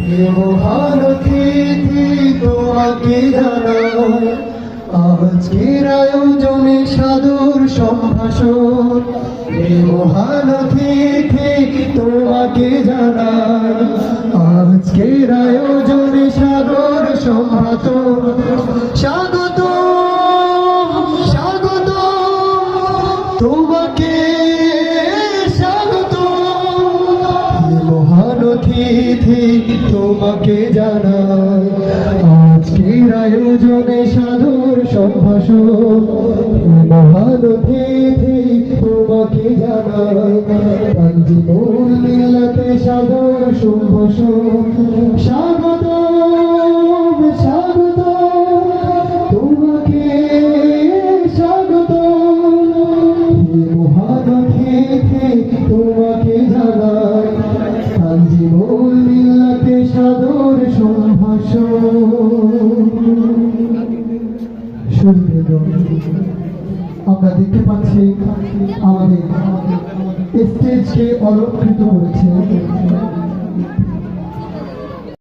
মহান অতিথি তোমাকে জানাই আজকের আয়োজনে সাদর সম্ভাষণ। মহান অতিথি তোমাকে জানাই আজকের আয়োজনে সাদর সম্ভাষণ। স্বাগত স্বাগত তোমাকে স্বাগত। মহান অতিথি তোমাকে জানাই আজকের আয়োজনে সাদর সম্ভাষণ। মহান অতিথি তোমাকে জানাই জীবন মেলাতে সাদর সম্ভাষণ। স্বাগত স্বাগত তোমাকে স্বাগত। মহান অতিথি তোমাকে জানাই জীবন মেলাতে সাদর সম্ভাষণ। আমরা দেখতে পাচ্ছি আমাদের স্টেজকে অলঙ্কৃত করেছে